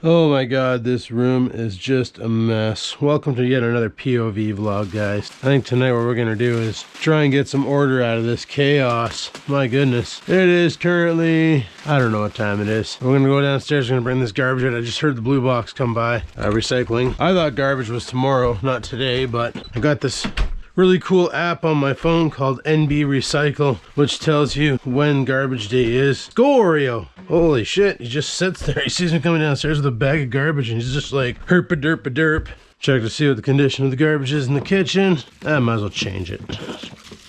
Oh my god, this room is just a mess. Welcome to yet another POV vlog, guys. I think tonight what we're gonna do is try and get some order out of this chaos. My goodness. It is currently, I don't know what time it is. We're gonna go downstairs, we're gonna bring this garbage out. I just heard the blue box come by. Recycling. I thought garbage was tomorrow, not today, but I got this really cool app on my phone called NB Recycle, which tells you when garbage day is. Go Oreo! Holy shit, he just sits there. He sees me coming downstairs with a bag of garbage and he's just like, herpa-derpa-derp. Check to see what the condition of the garbage is in the kitchen. I might as well change it.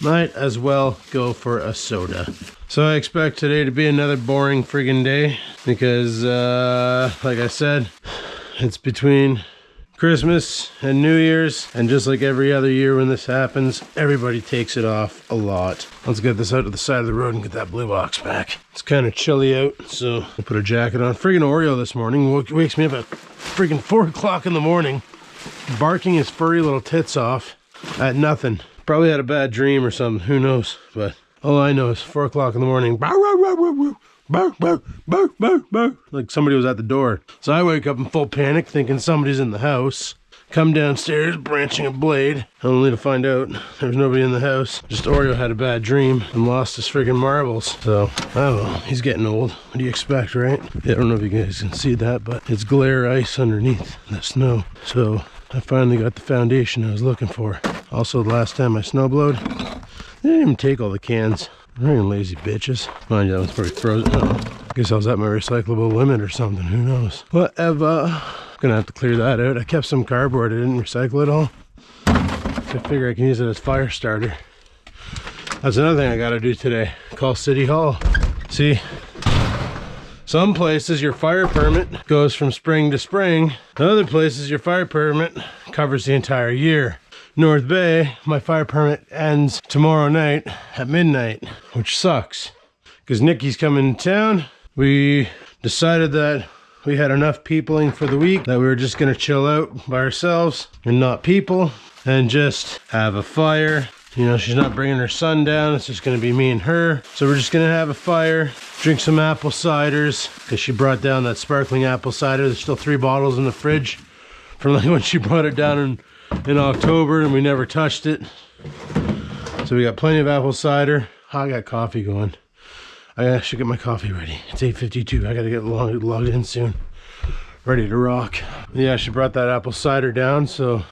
Might as well go for a soda. So I expect today to be another boring friggin' day because, like I said, it's between Christmas and New Year's, and just like every other year when this happens, everybody takes it off a lot. Let's get this out to the side of the road and get that blue box back. It's kind of chilly out, so I'll put a jacket on. Friggin' Oreo this morning wakes me up at friggin' 4 o'clock in the morning, barking his furry little tits off at nothing. Probably had a bad dream or something, who knows, but all I know is 4 o'clock in the morning, bark, bark, bark, bark, bark, like somebody was at the door. So I wake up in full panic thinking somebody's in the house. Come downstairs branching a blade, only to find out there was nobody in the house. Just Oreo had a bad dream and lost his freaking marbles. So I don't know, he's getting old. What do you expect, right? Yeah, I don't know if you guys can see that, but it's glare ice underneath the snow. So I finally got the foundation I was looking for. Also, the last time I snowblowed, they didn't even take all the cans. Freaking lazy bitches. Mind you, that one's pretty frozen. Oh, guess I was at my recyclable limit or something. Who knows? Whatever. Gonna have to clear that out. I kept some cardboard. I didn't recycle it all. I figure I can use it as fire starter. That's another thing I gotta do today. Call City Hall. See, some places your fire permit goes from spring to spring. Other places your fire permit covers the entire year. North Bay, my fire permit ends tomorrow night at midnight, which sucks because Nikki's coming to town. We decided that we had enough peopling for the week, that we were just gonna chill out by ourselves and not people and just have a fire. You know, she's not bringing her son down. It's just gonna be me and her. So we're just gonna have a fire, drink some apple ciders because she brought down that sparkling apple cider. There's still 3 bottles in the fridge from like when she brought it down in October and we never touched it. So we got plenty of apple cider. I got coffee going. I should get my coffee ready. It's 8:52. I gotta get logged in soon. Ready to rock. Yeah, she brought that apple cider down, so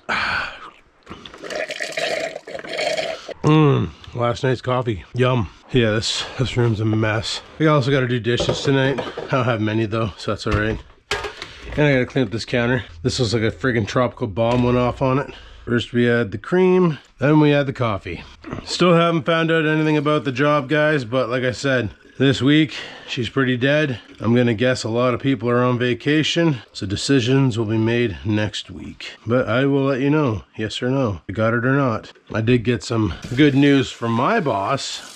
last night's coffee. Yum. Yeah, this room's a mess. We also gotta do dishes tonight. I don't have many though, so that's alright. And I gotta clean up this counter. This looks like a friggin' tropical bomb went off on it. First we had the cream, then we had the coffee. Still haven't found out anything about the job, guys, but like I said, this week she's pretty dead. I'm gonna guess a lot of people are on vacation, so decisions will be made next week. But I will let you know, yes or no, I got it or not. I did get some good news from my boss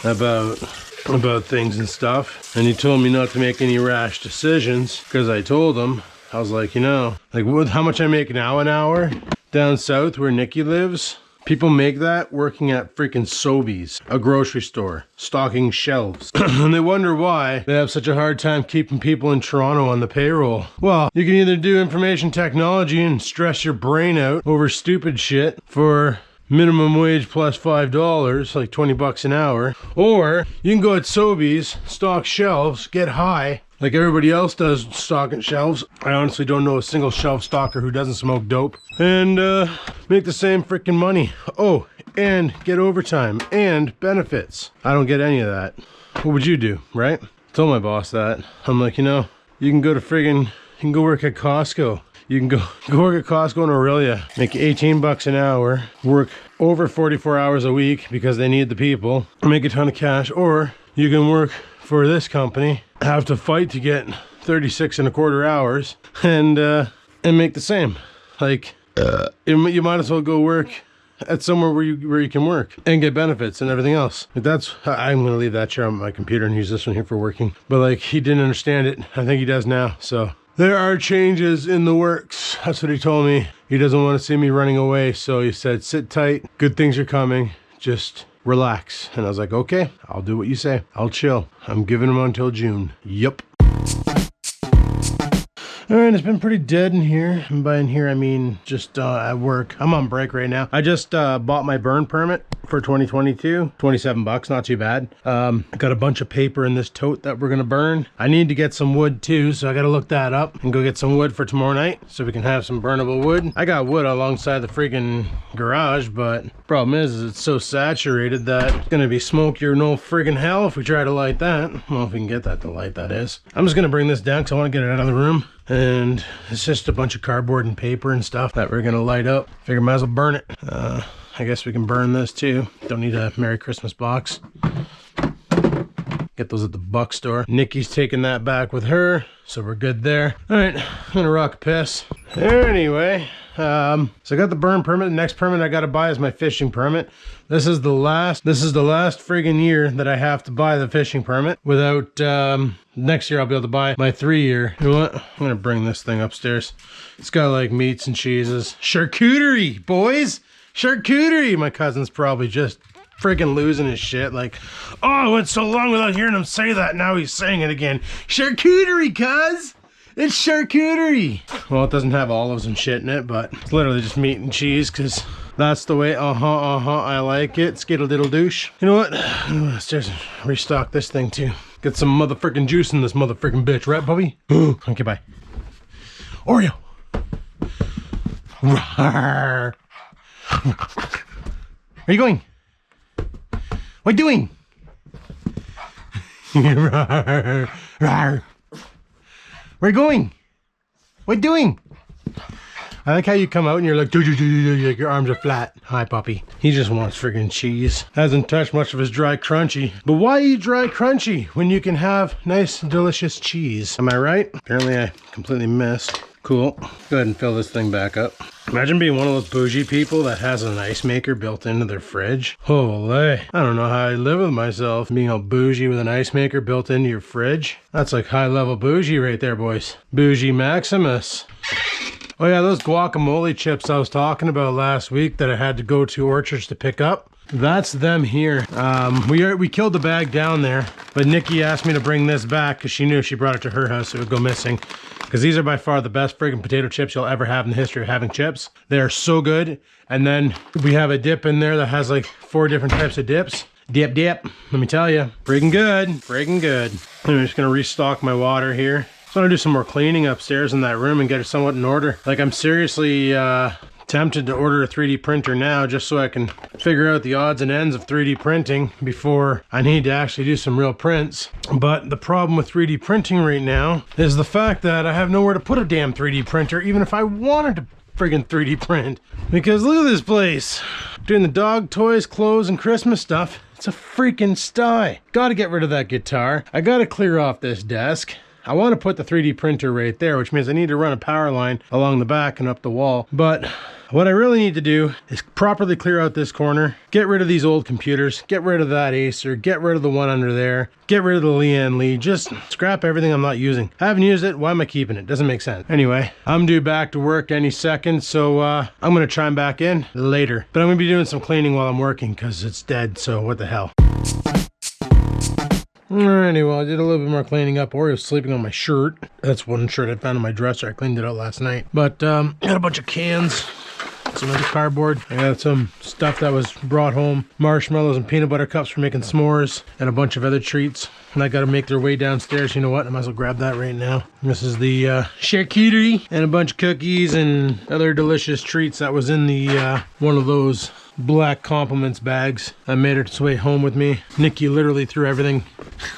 about things and stuff, and he told me not to make any rash decisions because I told him, I was like, you know, like how much I make now an hour down south where Nikki lives, people make that working at freaking Sobeys, a grocery store, stocking shelves. And they wonder why they have such a hard time keeping people in Toronto on the payroll. Well, you can either do information technology and stress your brain out over stupid shit for minimum wage plus $5, like 20 bucks an hour, or you can go at Sobeys, stock shelves, get high like everybody else does, stocking shelves. I honestly don't know a single shelf stocker who doesn't smoke dope, and make the same freaking money. Oh, and get overtime and benefits. I don't get any of that. What would you do, right? I told my boss that. I'm like, you know, you can go work at Costco. You can go work at Costco in Aurelia, make 18 bucks an hour, work over 44 hours a week because they need the people, make a ton of cash, or you can work for this company, have to fight to get 36 and a quarter hours and make the same. Like, you might as well go work at somewhere where you can work and get benefits and everything else. Like I'm gonna leave that chair on my computer and use this one here for working. But like, he didn't understand it. I think he does now, so. There are changes in the works. That's what he told me. He doesn't want to see me running away, so he said, sit tight, good things are coming, just relax. And I was like, okay, I'll do what you say. I'll chill. I'm giving him until June. Yup. All right, it's been pretty dead in here. And by in here, I mean just at work. I'm on break right now. I just bought my burn permit for 2022. 27 bucks, not too bad. I got a bunch of paper in this tote that we're gonna burn. I need to get some wood too, so I gotta look that up and go get some wood for tomorrow night so we can have some burnable wood. I got wood alongside the freaking garage, but problem is it's so saturated that it's gonna be smokier no friggin' hell if we try to light that. Well, if we can get that to light, that is. I'm just gonna bring this down because I want to get it out of the room. And it's just a bunch of cardboard and paper and stuff that we're gonna light up. Figure might as well burn it. I guess we can burn this too. Don't need a Merry Christmas box. Get those at the buck store. Nikki's taking that back with her, so we're good there. All right, I'm gonna rock a piss. Anyway, so I got the burn permit. The next permit I gotta buy is my fishing permit. This is the last friggin' year that I have to buy the fishing permit. Without, next year I'll be able to buy my 3-year. You know what? I'm gonna bring this thing upstairs. It's got like meats and cheeses. Charcuterie, boys! Charcuterie! My cousin's probably just freaking losing his shit. Like, oh, it went so long without hearing him say that. Now he's saying it again. Charcuterie, cuz! It's charcuterie! Well, it doesn't have olives and shit in it, but it's literally just meat and cheese, because that's the way, I like it. Skittle diddle douche. You know what? I'm gonna upstairs and restock this thing too. Get some motherfucking juice in this motherfucking bitch, right, puppy? Okay, bye. Oreo! Rawr. Where are you going? What are you doing? Rawr. Rawr. Where are you going? What are you doing? I like how you come out and you're like, your arms are flat. Hi, puppy. He just wants friggin' cheese. Hasn't touched much of his dry crunchy. But why eat dry crunchy when you can have nice, delicious cheese? Am I right? Apparently I completely missed. Cool. Go ahead and fill this thing back up. Imagine being one of those bougie people that has an ice maker built into their fridge. Holy. I don't know how I live with myself. Being all bougie with an ice maker built into your fridge. That's like high level bougie right there, boys. Bougie Maximus. Oh yeah, those guacamole chips I was talking about last week that I had to go to Orchards to pick up. That's them here. We killed the bag down there, but Nikki asked me to bring this back because she knew if she brought it to her house it would go missing. Because these are by far the best friggin' potato chips you'll ever have in the history of having chips. They are so good. And then we have a dip in there that has like 4 different types of dips. Dip. Let me tell you, friggin' good, friggin' good. I'm just gonna restock my water here. So I'm gonna do some more cleaning upstairs in that room and get it somewhat in order. Like, I'm seriously tempted to order a 3D printer now just so I can figure out the odds and ends of 3D printing before I need to actually do some real prints. But the problem with 3D printing right now is the fact that I have nowhere to put a damn 3D printer, even if I wanted to friggin' 3D print. Because look at this place. Doing the dog toys, clothes, and Christmas stuff. It's a freaking sty. Gotta get rid of that guitar. I gotta clear off this desk. I want to put the 3D printer right there, which means I need to run a power line along the back and up the wall. But what I really need to do is properly clear out this corner, get rid of these old computers, get rid of that Acer, get rid of the one under there, get rid of the Leanne Lee, just scrap everything I'm not using. I haven't used it, why am I keeping it? Doesn't make sense. Anyway, I'm due back to work any second, so I'm gonna chime back in later. But I'm gonna be doing some cleaning while I'm working because it's dead, so what the hell. Alrighty, well, I did a little bit more cleaning up. Oreo's sleeping on my shirt. That's one shirt I found in my dresser. I cleaned it out last night. But got a bunch of cans, some other cardboard. I got some stuff that was brought home. Marshmallows and peanut butter cups for making s'mores and a bunch of other treats. And I got to make their way downstairs. You know what? I might as well grab that right now. This is the charcuterie and a bunch of cookies and other delicious treats that was in the one of those black compliments bags. I made its way home with me. Nikki literally threw everything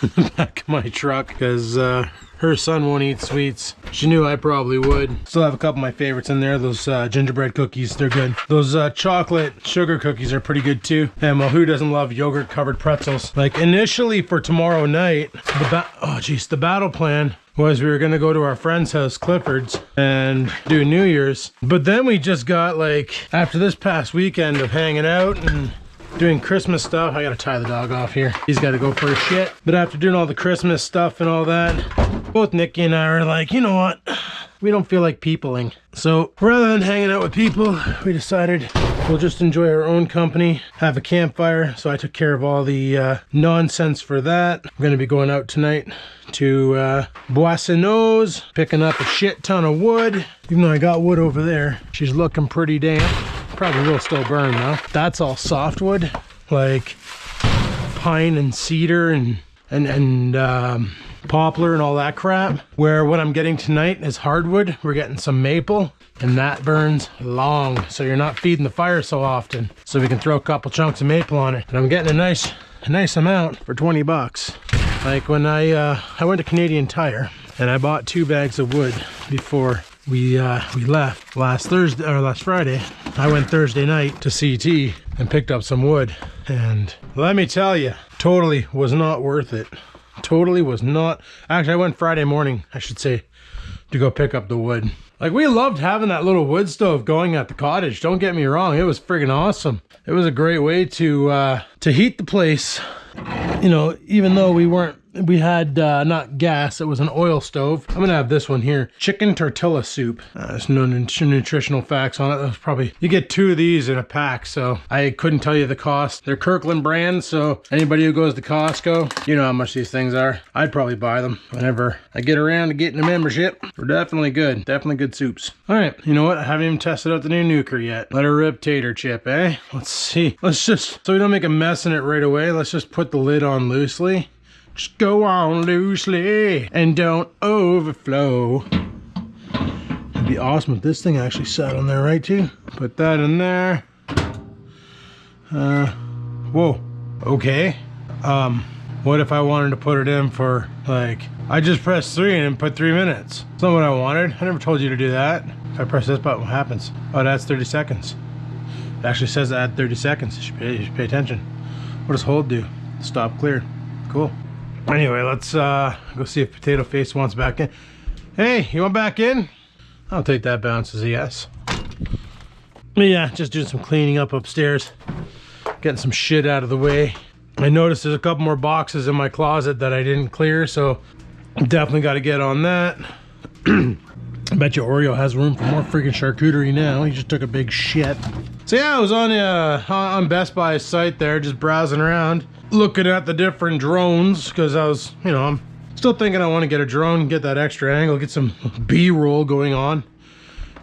in the back of my truck because her son won't eat sweets. She knew I probably would. Still have a couple of my favorites in there. Those gingerbread cookies, they're good. Those chocolate sugar cookies are pretty good too. And well, who doesn't love yogurt covered pretzels? Like, initially for tomorrow night, the battle plan was we were gonna go to our friend's house, Clifford's, and do New Year's. But then we just got, like, after this past weekend of hanging out and doing Christmas stuff, I gotta tie the dog off here. He's gotta go for a shit. But after doing all the Christmas stuff and all that, both Nikki and I are like, you know what? We don't feel like peopling. So rather than hanging out with people, we decided we'll just enjoy our own company, have a campfire. So I took care of all the nonsense for that. I'm gonna be going out tonight to Boissonneau's, picking up a shit ton of wood. Even though I got wood over there, she's looking pretty damp. Probably will still burn though. That's all softwood, like pine and cedar and poplar and all that crap. Where what I'm getting tonight is hardwood. We're getting some maple, and that burns long, so you're not feeding the fire so often. So we can throw a couple chunks of maple on it. And I'm getting a nice amount for 20 bucks. Like when I went to Canadian Tire and I bought 2 bags of wood before we left last Friday. I went Thursday night to CT and picked up some wood, and let me tell you, totally was not worth it. Totally was not. Actually, I went Friday morning, I should say, to go pick up the wood. Like, we loved having that little wood stove going at the cottage. Don't get me wrong, it was friggin' awesome. It was a great way to heat the place. You know, even though we had not gas, it was an oil stove. I'm gonna have this one here, chicken tortilla soup. There's no nutritional facts on it. That's probably, you get 2 of these in a pack, so I couldn't tell you the cost. They're Kirkland brand, so anybody who goes to Costco, you know how much these things are. I'd probably buy them whenever I get around to getting a membership. They're definitely good soups. All right, you know what? I haven't even tested out the new nuker yet. Let her rip tater chip, eh? Let's see. Let's just, so we don't make a mess in it right away, let's just put the lid on loosely. Just go on loosely and don't overflow. It'd be awesome if this thing actually sat on there right too. Put that in there. Whoa. Okay. What if I wanted to put it in for, like, I just pressed 3 and put 3 minutes. That's not what I wanted. I never told you to do that. If I press this button, what happens? Oh, that's 30 seconds. It actually says add 30 seconds. You should pay attention. What does hold do? Stop clear. Cool. Anyway, let's go see if Potato Face wants back in. Hey, you want back in? I'll take that bounce as a yes. But yeah, just doing some cleaning up upstairs. Getting some shit out of the way. I noticed there's a couple more boxes in my closet that I didn't clear, so definitely got to get on that. I bet you Oreo has room for more freaking charcuterie now. He just took a big shit. So yeah, I was on Best Buy's site there, just browsing around, looking at the different drones, because I was, you know, I'm still thinking I want to get a drone, get that extra angle, get some B-roll going on,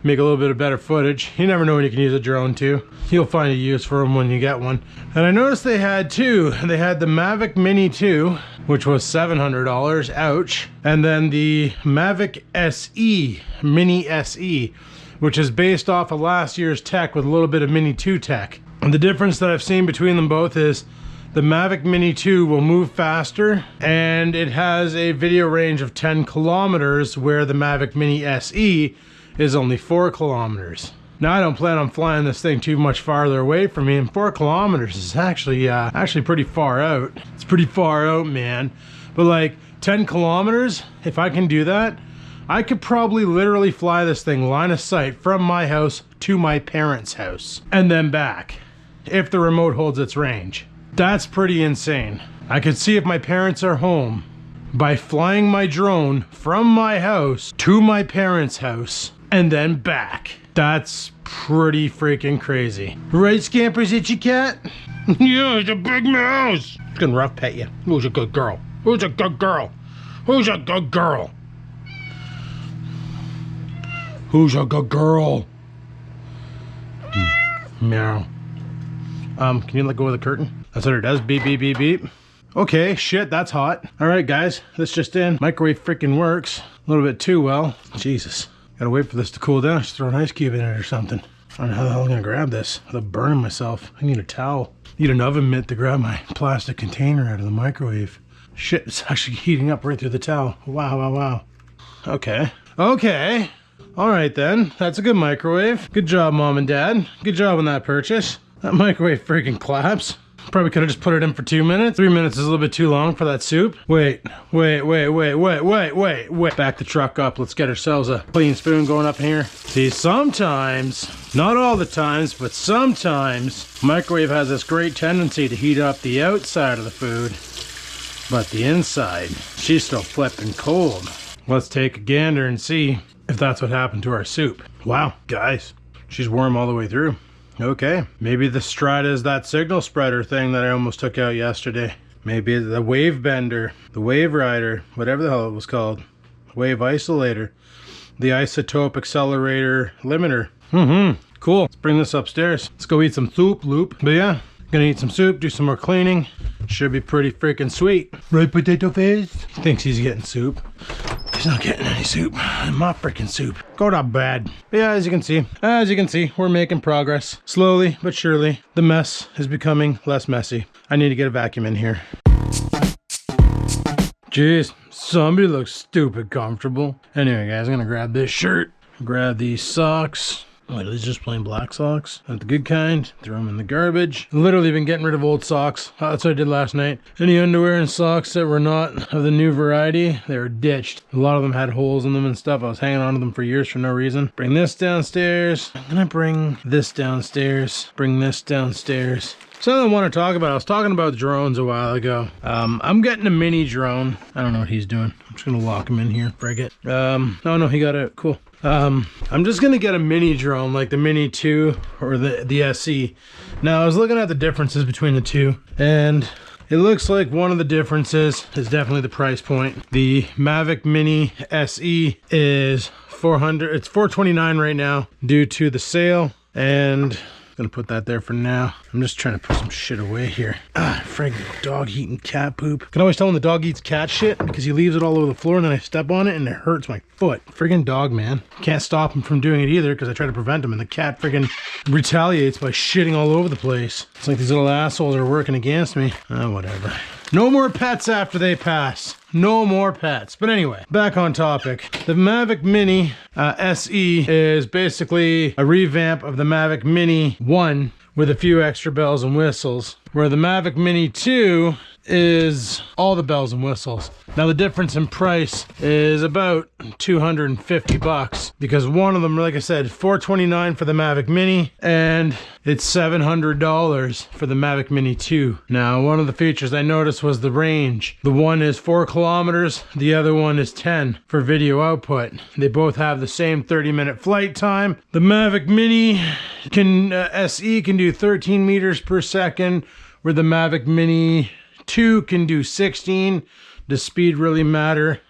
make a little bit of better footage. You never know when you can use a drone too. You'll find a use for them when you get one. And I noticed they had 2. They had the Mavic Mini 2, which was $700, ouch. And then the Mavic SE, Mini SE, which is based off of last year's tech with a little bit of Mini 2 tech. And the difference that I've seen between them both is the Mavic Mini 2 will move faster, and it has a video range of 10 kilometers, where the Mavic Mini SE is only 4 kilometers. Now, I don't plan on flying this thing too much farther away from me, and 4 kilometers is actually pretty far out. It's pretty far out, man. But like 10 kilometers, if I can do that, I could probably literally fly this thing line of sight from my house to my parents' house and then back, if the remote holds its range. That's pretty insane. I could see if my parents are home by flying my drone from my house to my parents' house and then back. That's pretty freaking crazy. Right, Scampers, itchy cat? Yeah, it's a big mouse. It's gonna rough pet you. Who's a good girl? Who's a good girl? Who's a good girl? Who's a good girl? Meow. Can you let go of the curtain? That's what it does. Beep, beep, beep, beep. Okay, shit, that's hot. All right, guys, this just in. Microwave freaking works. A little bit too well. Jesus. Gotta wait for this to cool down. Just throw an ice cube in it or something. I don't know how the hell I'm gonna grab this without burning myself. I need a towel. Need an oven mitt to grab my plastic container out of the microwave. Shit, it's actually heating up right through the towel. Wow, wow, wow. Okay. Okay. All right then. That's a good microwave. Good job, Mom and Dad. Good job on that purchase. That microwave freaking claps. Probably could have just put it in for 2 minutes. 3 minutes is a little bit too long for that soup. Wait. Back the truck up. Let's get ourselves a clean spoon going up in here. See, sometimes, not all the times, but sometimes, microwave has this great tendency to heat up the outside of the food, but the inside, she's still flipping cold. Let's take a gander and see if that's what happened to our soup. Wow, guys, she's warm all the way through. Okay, maybe the Strata is that signal spreader thing that I almost took out yesterday. Maybe the wave bender, the wave rider, whatever the hell it was called. Wave isolator. The isotope accelerator limiter. Cool. Let's bring this upstairs. Let's go eat some soup, Loop. But yeah, gonna eat some soup, do some more cleaning. Should be pretty freaking sweet. Right, Potato Face? He thinks he's getting soup. He's not getting any soup. My freaking soup. Go to bed. But yeah, as you can see, we're making progress. Slowly but surely, the mess is becoming less messy. I need to get a vacuum in here. Jeez, somebody looks stupid comfortable. Anyway, guys, I'm gonna grab this shirt, grab these socks. Wait, are these just plain black socks? Not the good kind. Throw them in the garbage. Literally been getting rid of old socks. That's what I did last night. Any underwear and socks that were not of the new variety, they were ditched. A lot of them had holes in them and stuff. I was hanging on to them for years for no reason. Bring this downstairs. I'm gonna bring this downstairs. Bring this downstairs. Something I want to talk about. I was talking about drones a while ago. I'm getting a mini drone. I don't know what he's doing. I'm just gonna lock him in here. Frig it. Oh no, he got it. Cool. I'm just gonna get a mini drone like the Mini 2 or the SE. Now I was looking at the differences between the two, and it looks like one of the differences is definitely the price point. The Mavic Mini SE is $400. It's $429 right now due to the sale, and gonna put that there for now. I'm just trying to put some shit away here. Friggin' dog eating cat poop. I can always tell when the dog eats cat shit because he leaves it all over the floor and then I step on it and it hurts my foot. Friggin' dog, man. Can't stop him from doing it either because I try to prevent him, and the cat friggin' retaliates by shitting all over the place. It's like these little assholes are working against me. Whatever. No more pets after they pass. No more pets. But anyway, back on topic. The Mavic Mini SE is basically a revamp of the Mavic Mini 1 with a few extra bells and whistles, where the Mavic Mini 2 is all the bells and whistles. Now the difference in price is about $250 because one of them, like I said, $429 for the Mavic Mini and it's $700 for the Mavic Mini 2. Now one of the features I noticed was the range. The one is 4 kilometers, the other one is 10 for video output. They both have the same 30-minute flight time. The Mavic Mini SE can do 13 meters per second, where the Mavic Mini 2 can do 16. Does speed really matter?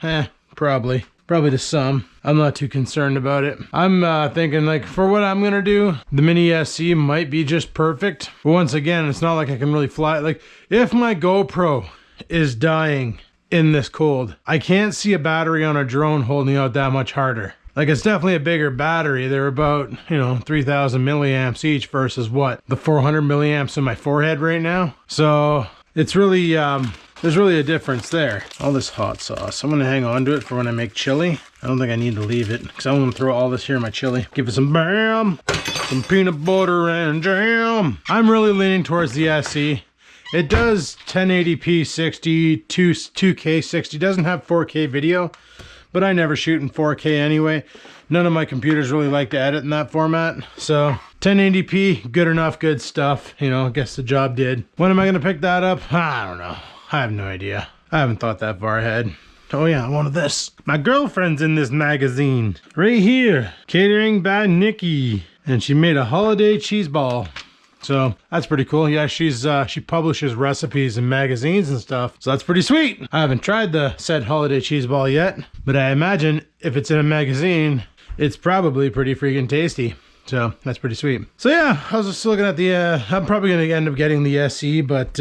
Probably to some. I'm not too concerned about it. I'm thinking, like, for what I'm gonna do, the Mini SE might be just perfect. But once again, it's not like I can really fly. Like, if my GoPro is dying in this cold, I can't see a battery on a drone holding out that much harder. Like, it's definitely a bigger battery. They're about, 3,000 milliamps each versus what? The 400 milliamps in my forehead right now. So it's really, there's really a difference there. All this hot sauce, I'm gonna hang on to it for when I make chili. I don't think I need to leave it because I'm gonna throw all this here in my chili. Give it some bam, some peanut butter and jam. I'm really leaning towards the SE. It does 1080p 60, 2K 60, doesn't have 4K video, but I never shoot in 4K anyway. None of my computers really like to edit in that format. So 1080p, good enough, good stuff. I guess the job did. When am I gonna pick that up? I don't know. I have no idea. I haven't thought that far ahead. Oh yeah, I wanted this. My girlfriend's in this magazine. Right here. Catering by Nikki. And she made a holiday cheese ball. So that's pretty cool. Yeah, she publishes recipes in magazines and stuff. So that's pretty sweet. I haven't tried the said holiday cheese ball yet, but I imagine if it's in a magazine, it's probably pretty freaking tasty. So that's pretty sweet. So yeah, I was just looking at the, I'm probably gonna end up getting the SE, but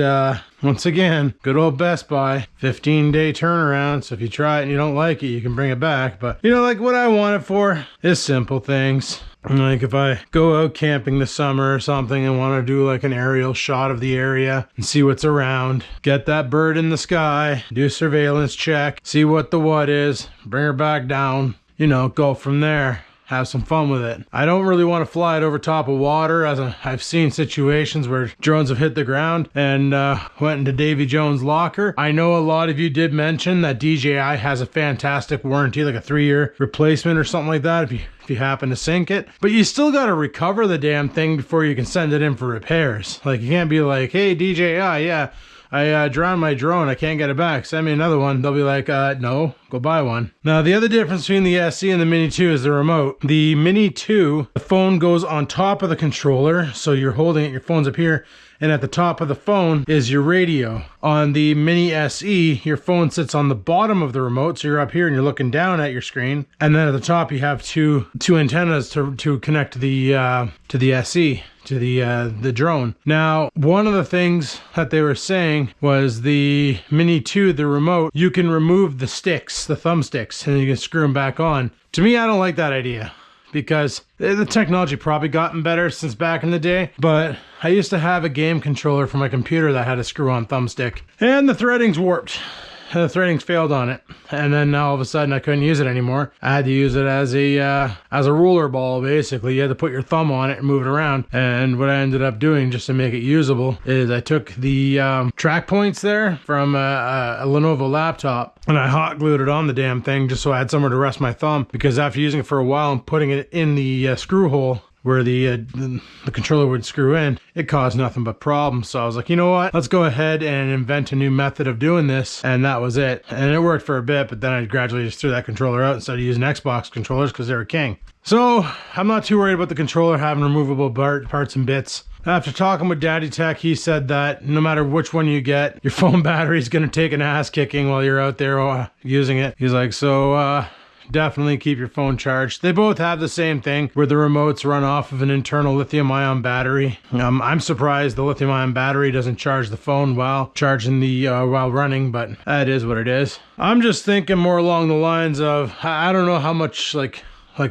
once again, good old Best Buy, 15-day turnaround. So if you try it and you don't like it, you can bring it back. But like what I want it for is simple things. Like if I go out camping this summer or something and want to do like an aerial shot of the area and see what's around, get that bird in the sky, do a surveillance check, see what the what is, bring her back down, go from there. Have some fun with it. I don't really want to fly it over top of water, as I've seen situations where drones have hit the ground and went into Davy Jones' locker. I know a lot of you did mention that DJI has a fantastic warranty, like a 3-year replacement or something like that if you happen to sink it. But you still got to recover the damn thing before you can send it in for repairs. Like, you can't be like, hey DJI, yeah, I drowned my drone. I can't get it back. Send me another one. They'll be like, no, go buy one. Now, the other difference between the SE and the Mini 2 is the remote. The Mini 2, the phone goes on top of the controller. So you're holding it, your phone's up here. And at the top of the phone is your radio. On the Mini SE, your phone sits on the bottom of the remote, so you're up here and you're looking down at your screen. And then at the top, you have two antennas to connect to the SE, to the drone. Now, one of the things that they were saying was the Mini 2, the remote, you can remove the sticks, the thumbsticks, and you can screw them back on. To me, I don't like that idea, because the technology probably gotten better since back in the day, but I used to have a game controller for my computer that had a screw-on thumbstick, and the threading's warped. The threading's failed on it, and then now all of a sudden I couldn't use it anymore. I had to use it as a roller ball, basically. You had to put your thumb on it and move it around, and what I ended up doing just to make it usable is I took the track points there from a Lenovo laptop, and I hot glued it on the damn thing just so I had somewhere to rest my thumb, because after using it for a while and putting it in the screw hole where the controller would screw in, it caused nothing but problems. So I was like, you know what? Let's go ahead and invent a new method of doing this. And that was it. And it worked for a bit, but then I gradually just threw that controller out and started using Xbox controllers because they were king. So I'm not too worried about the controller having removable parts and bits. After talking with Daddy Tech, he said that no matter which one you get, your phone battery is going to take an ass kicking while you're out there using it. He's like, so definitely keep your phone charged. They both have the same thing where the remotes run off of an internal lithium-ion battery. I'm surprised the lithium-ion battery doesn't charge the phone while charging while running, but that is what it is. I'm just thinking more along the lines of, I don't know how much like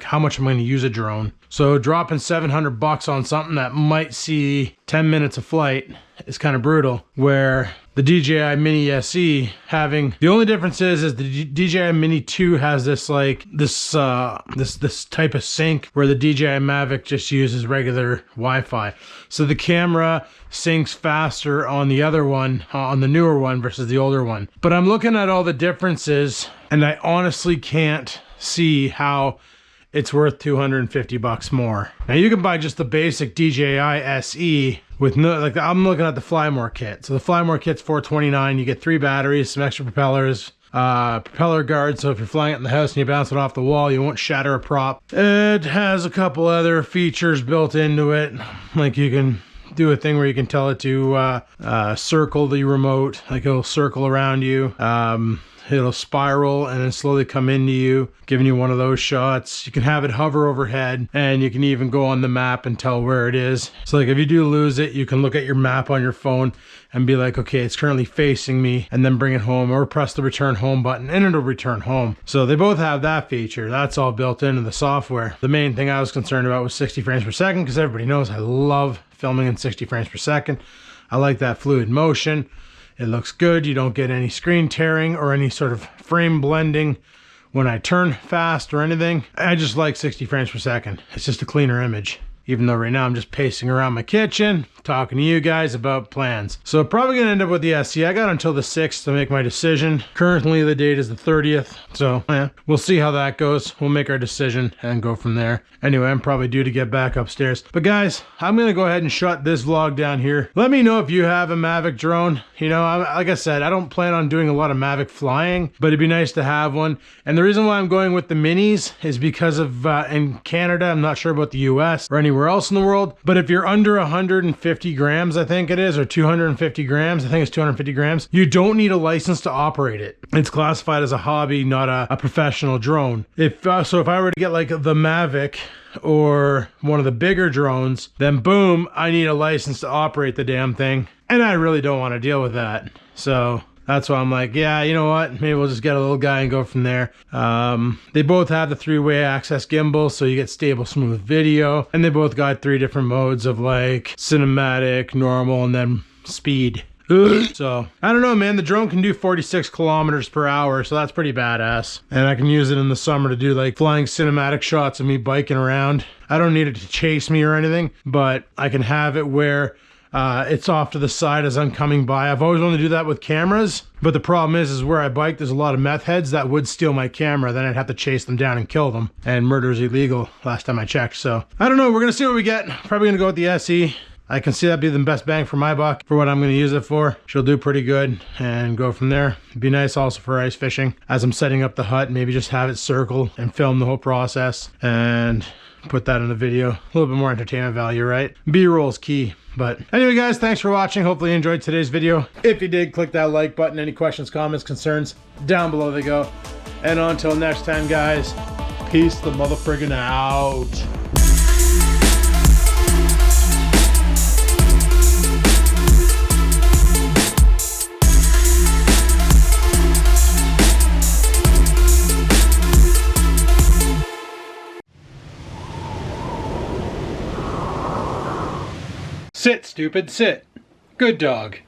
how much I'm going to use a drone. So dropping $700 on something that might see 10 minutes of flight is kind of brutal, where the DJI Mini SE the only difference is the DJI Mini 2 has this this type of sync where the DJI Mavic just uses regular Wi-Fi. So the camera syncs faster on the other one, on the newer one versus the older one. But I'm looking at all the differences and I honestly can't see how it's worth $250 more. Now you can buy just the basic DJI SE with no, like I'm looking at the Flymore kit. So the Flymore kit's $429. You get 3 batteries, some extra propellers, propeller guard, so if you're flying it in the house and you bounce it off the wall, you won't shatter a prop. It has a couple other features built into it, like you can do a thing where you can tell it to circle the remote, like it'll circle around you. It'll spiral and then slowly come into you, giving you one of those shots. You can have it hover overhead, and you can even go on the map and tell where it is. So like if you do lose it, you can look at your map on your phone and be like, okay, it's currently facing me, and then bring it home, or press the return home button and it'll return home. So they both have that feature. That's all built into the software. The main thing I was concerned about was 60 frames per second, because everybody knows I love filming in 60 frames per second. I like that fluid motion. It looks good. You don't get any screen tearing or any sort of frame blending when I turn fast or anything. I just like 60 frames per second. It's just a cleaner image. Even though right now I'm just pacing around my kitchen, talking to you guys about plans. So probably gonna end up with the SE. I got until the 6th to make my decision. Currently the date is the 30th. So yeah, we'll see how that goes. We'll make our decision and go from there. Anyway, I'm probably due to get back upstairs. But guys, I'm gonna go ahead and shut this vlog down here. Let me know if you have a Mavic drone. You know, like I said, I don't plan on doing a lot of Mavic flying, but it'd be nice to have one. And the reason why I'm going with the minis is because of in Canada, I'm not sure about the US or anywhere else in the world, but if you're under 150 grams, I think it is, or 250 grams, I think it's 250 grams, you don't need a license to operate it. It's classified as a hobby, not a professional drone. So if I were to get like the Mavic or one of the bigger drones, then boom, I need a license to operate the damn thing. And I really don't want to deal with that. So that's why I'm like, yeah, you know what? Maybe we'll just get a little guy and go from there. They both have the 3-way access gimbal, so you get stable, smooth video. And they both got 3 different modes of like cinematic, normal, and then speed. So I don't know, man. The drone can do 46 kilometers per hour, so that's pretty badass. And I can use it in the summer to do like flying cinematic shots of me biking around. I don't need it to chase me or anything, but I can have it where it's off to the side as I'm coming by. I've always wanted to do that with cameras, but the problem is where I bike, there's a lot of meth heads that would steal my camera. Then I'd have to chase them down and kill them. And murder is illegal last time I checked. So I don't know. We're going to see what we get. Probably going to go with the SE. I can see that'd be the best bang for my buck for what I'm going to use it for. She'll do pretty good and go from there. It'd be nice also for ice fishing as I'm setting up the hut, maybe just have it circle and film the whole process and put that in the video. A little bit more entertainment value, right? B-roll is key. But anyway, guys, thanks for watching. Hopefully you enjoyed today's video. If you did, click that like button. Any questions, comments, concerns, down below they go. And until next time, guys, peace the motherfriggin' out. Sit, stupid, sit. Good dog.